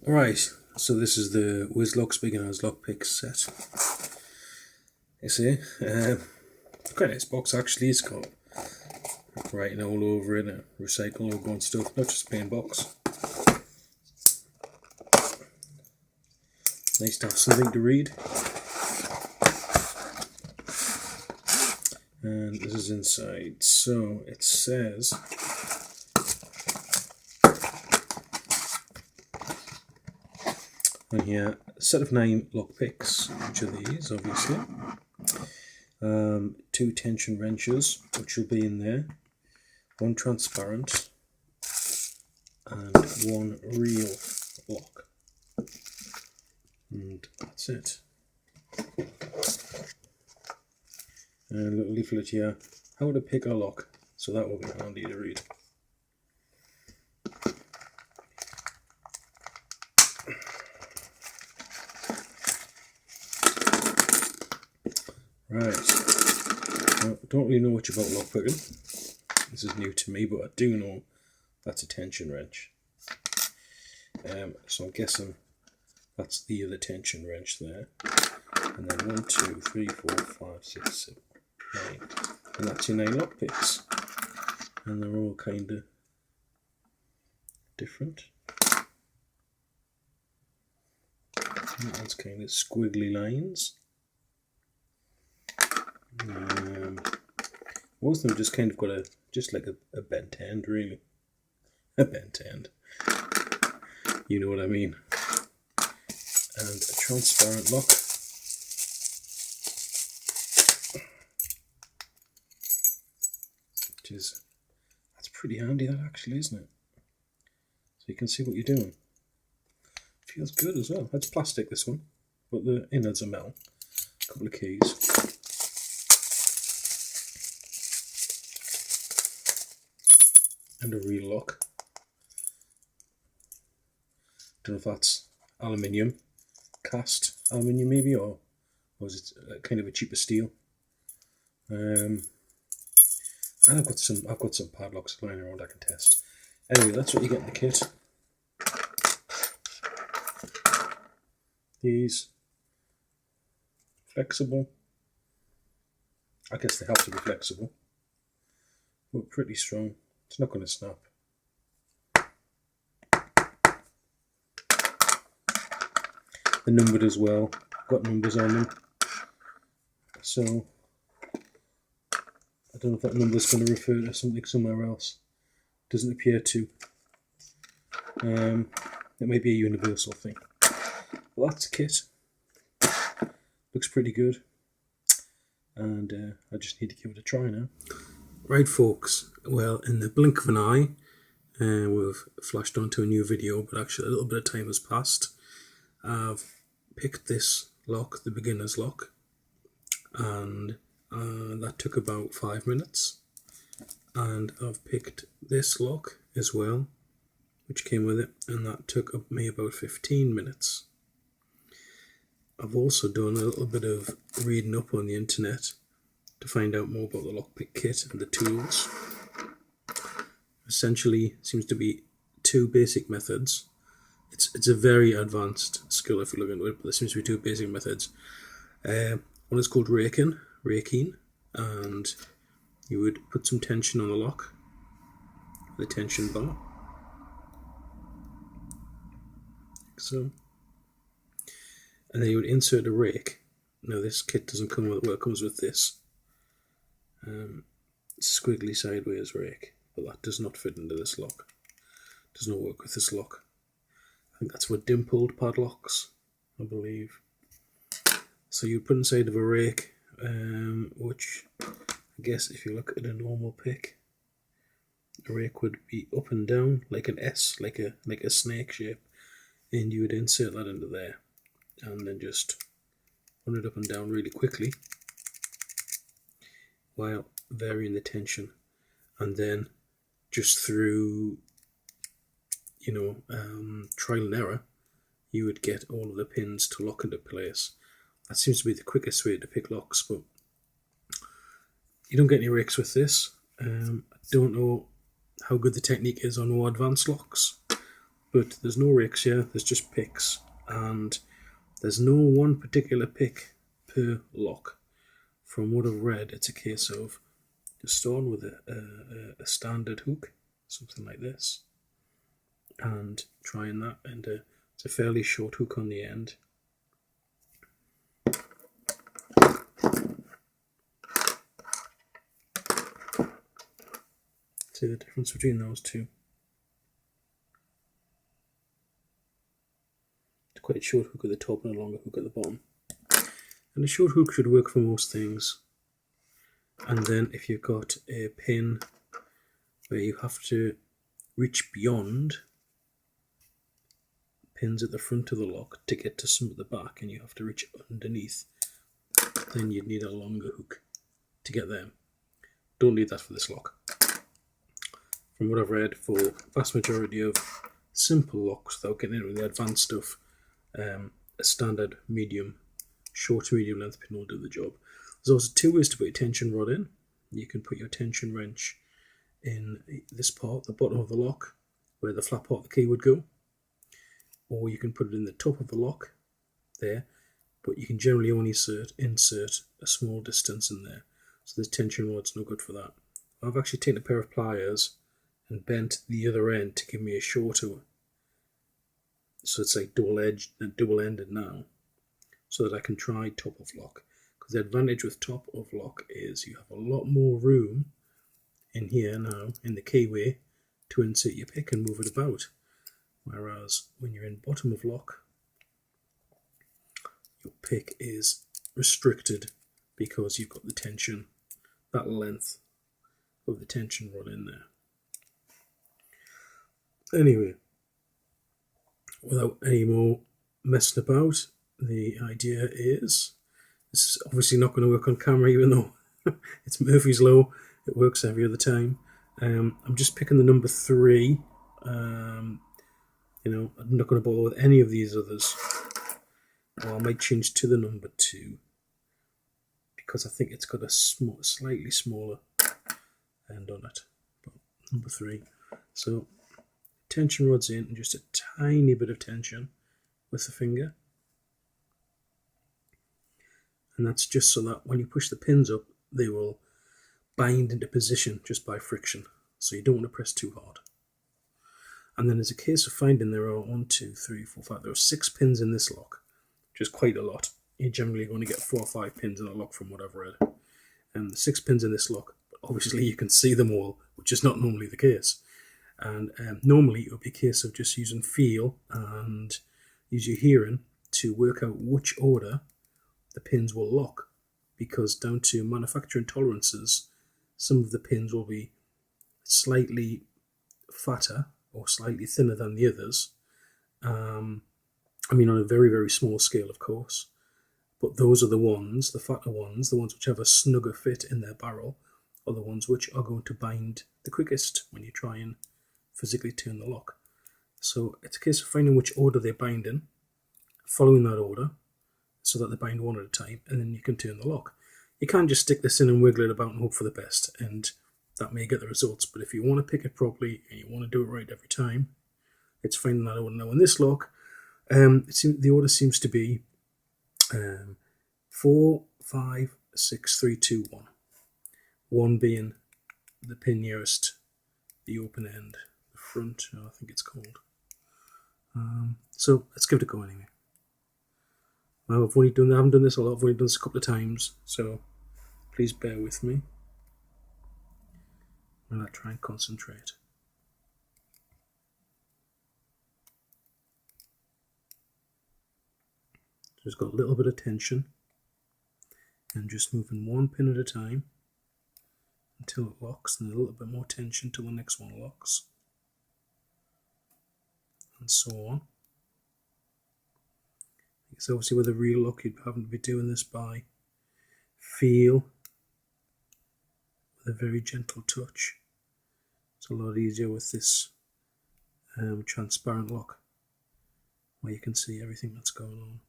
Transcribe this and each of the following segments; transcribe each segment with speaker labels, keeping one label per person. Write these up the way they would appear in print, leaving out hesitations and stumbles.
Speaker 1: Right, so this is the Wizlocks Beginners Lockpick set. You see, quite a nice box actually. It's got writing all over it, a recycle logo and stuff, not just a plain box. Nice to have something to read. And this is inside. So it says on here, a set of 9 lockpicks, which are these, obviously. 2 tension wrenches, which will be in there. 1 transparent, and 1 real lock. And that's it. And a little leaflet here, how to pick a lock. So that will be handy to read. Right, well, I don't really know much about lockpicking. This is new to me, but I do know that's a tension wrench. So I'm guessing that's the other tension wrench there. And then 1, 2, 3, 4, 5, 6, 7, 9. And that's your 9 lockpicks. And they're all kind of different. And that's kind of squiggly lines. Most of them just kind of got like a bent end, really. A bent end. You know what I mean. And a transparent lock. That's pretty handy, that actually, isn't it? So you can see what you're doing. Feels good as well. That's plastic, this one, but the innards are metal. A couple of keys. And a real lock. Don't know if that's aluminium, cast aluminium maybe, or is it kind of a cheaper steel? And I've got some padlocks lying around I can test. Anyway, that's what you get in the kit. These flexible. I guess they have to be flexible, but pretty strong. It's not going to snap. They're numbered as well. Got numbers on them. So I don't know if that number is going to refer to something somewhere else. Doesn't appear to. It may be a universal thing. Well, that's the kit. Looks pretty good. And I just need to give it a try now. Right, folks. Well, in the blink of an eye, we've flashed onto a new video, but actually a little bit of time has passed. I've picked this lock, the beginner's lock, and that took about 5 minutes. And I've picked this lock as well, which came with it, and that took me about 15 minutes. I've also done a little bit of reading up on the internet to find out more about the lockpick kit and the tools. Essentially, seems to be 2 basic methods. It's a very advanced skill if you look into it, but there seems to be 2 basic methods. One is called raking, and you would put some tension on the lock, the tension bar, like so. And then you would insert a rake. Now this kit doesn't come with it, well, it comes with this. Squiggly sideways rake, but that does not fit into this lock. Does not work with this lock. I think that's for dimpled padlocks, I believe. So you put inside of a rake, which I guess if you look at a normal pick, a rake would be up and down like an S, like a snake shape, and you would insert that into there, and then just run it up and down really quickly while varying the tension, and then just through trial and error you would get all of the pins to lock into place. That seems to be the quickest way to pick locks, but you don't get any rakes with this. I don't know how good the technique is on more advanced locks, but there's no ricks here, there's just picks, and there's no one particular pick per lock. From what I've read, it's a case of just starting with a standard hook, something like this, and trying that, and it's a fairly short hook on the end. See the difference between those two? It's quite a short hook at the top and a longer hook at the bottom. And a short hook should work for most things. And then if you've got a pin where you have to reach beyond pins at the front of the lock to get to some at the back, and you have to reach underneath, then you'd need a longer hook to get there. Don't need that for this lock. From what I've read, for the vast majority of simple locks, without getting into the advanced stuff, a standard short to medium length pin will do the job. There's also two ways to put your tension rod in. You can put your tension wrench in this part, the bottom of the lock, where the flat part of the key would go, or you can put it in the top of the lock there, but you can generally only insert a small distance in there, so this tension rod's no good for that. I've actually taken a pair of pliers and bent the other end to give me a shorter, so it's like double-ended now, so that I can try top of lock. Because the advantage with top of lock is you have a lot more room in here now, in the keyway, to insert your pick and move it about. Whereas when you're in bottom of lock, your pick is restricted because you've got the tension, that length of the tension rod in there. Anyway, without any more messing about, the idea is, this is obviously not going to work on camera, even though it's Murphy's Law, it works every other time. I'm just picking the number 3. I'm not going to bother with any of these others. Or I might change to the number 2, because I think it's got a slightly smaller end on it. But number 3. So tension rod's in, and just a tiny bit of tension with the finger. And that's just so that when you push the pins up, they will bind into position just by friction. So you don't want to press too hard. And then there's a case of finding there are 1, 2, 3, 4, 5. There are 6 pins in this lock, which is quite a lot. You're generally going to get 4 or 5 pins in a lock from what I've read. And the 6 pins in this lock, but obviously you can see them all, which is not normally the case. And normally it would be a case of just using feel and use your hearing to work out which order the pins will lock, because down to manufacturing tolerances, some of the pins will be slightly fatter or slightly thinner than the others. On a very, very small scale, of course. But those are the ones, the fatter ones, the ones which have a snugger fit in their barrel, are the ones which are going to bind the quickest when you try and physically turn the lock. So it's a case of finding which order they bind in, following that order, so that they bind one at a time, and then you can turn the lock. You can't just stick this in and wiggle it about and hope for the best, and that may get the results. But if you want to pick it properly and you want to do it right every time, it's finding that order. Now in this lock, the order seems to be 4, 5, 6, 3, 2, 1. 1 being the pin nearest the open end, the front, I think it's called. So let's give it a go anyway. I haven't done this a lot, I've only done this a couple of times, so please bear with me while I try and concentrate. Just got a little bit of tension, and just moving 1 pin at a time until it locks, and a little bit more tension till the next one locks, and so on. It's obviously with a real lock, you'd have to be doing this by feel, with a very gentle touch. It's a lot easier with this transparent lock, where you can see everything that's going on.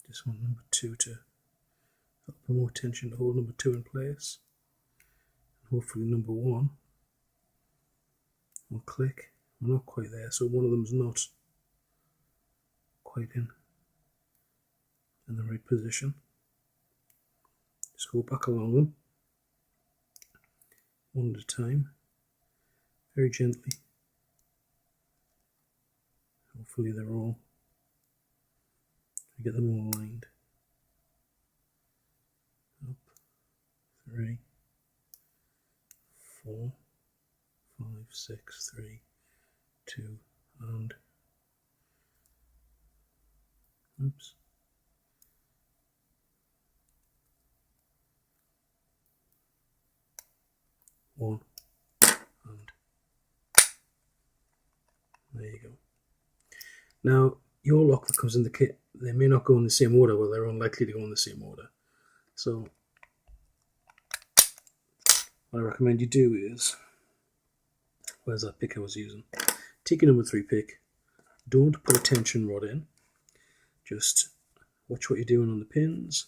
Speaker 1: Just want number 2 to help put more tension to hold number 2 in place. And hopefully number 1 will click I'm not quite there, so one of them's not quite in the right position. Just go back along them, one at a time, very gently. Hopefully they're all, get them all aligned. Up, 3, 4, 5, 6, 3, 2, and oops. One, and there you go. Now, your lock that comes in the kit, they may not go in the same order, well, they're unlikely to go in the same order. So, what I recommend you do is, where's that pick I was using? Take your number 3 pick, don't put a tension rod in, just watch what you're doing on the pins,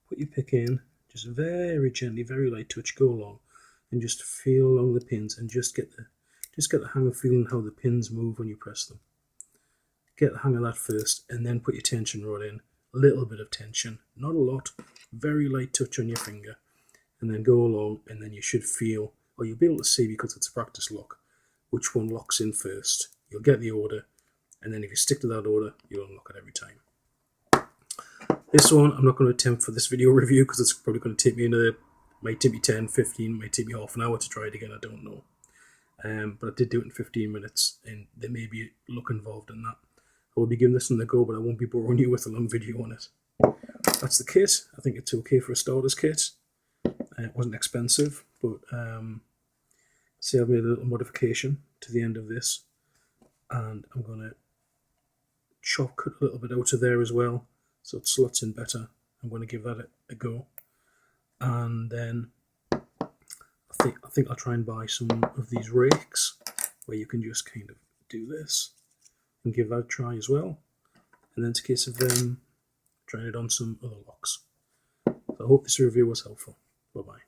Speaker 1: put your pick in, just very gently, very light touch, go along, and just feel along the pins, and just get the hang of feeling how the pins move when you press them. Get the hang of that first, and then put your tension rod in. A little bit of tension, not a lot, very light touch on your finger, and then go along, and then you should feel, or you'll be able to see, because it's a practice lock, which one locks in first. You'll get the order, and then if you stick to that order, you'll unlock it every time. This one I'm not going to attempt for this video review, because it's probably going to take me might take me 10, 15, might take me half an hour to try it again, I don't know. But I did do it in 15 minutes, and there may be a look involved in that. I will be giving this one a go, but I won't be boring you with a long video on it. That's the kit. I think it's okay for a starter's kit. It wasn't expensive, but see, I've made a little modification to the end of this, and I'm going to cut a little bit out of there as well, so it slots in better. I'm going to give that a go, and then I think I'll try and buy some of these rakes where you can just kind of do this and give that a try as well. And then it's a case of trying it on some other locks. So I hope this review was helpful. Bye bye.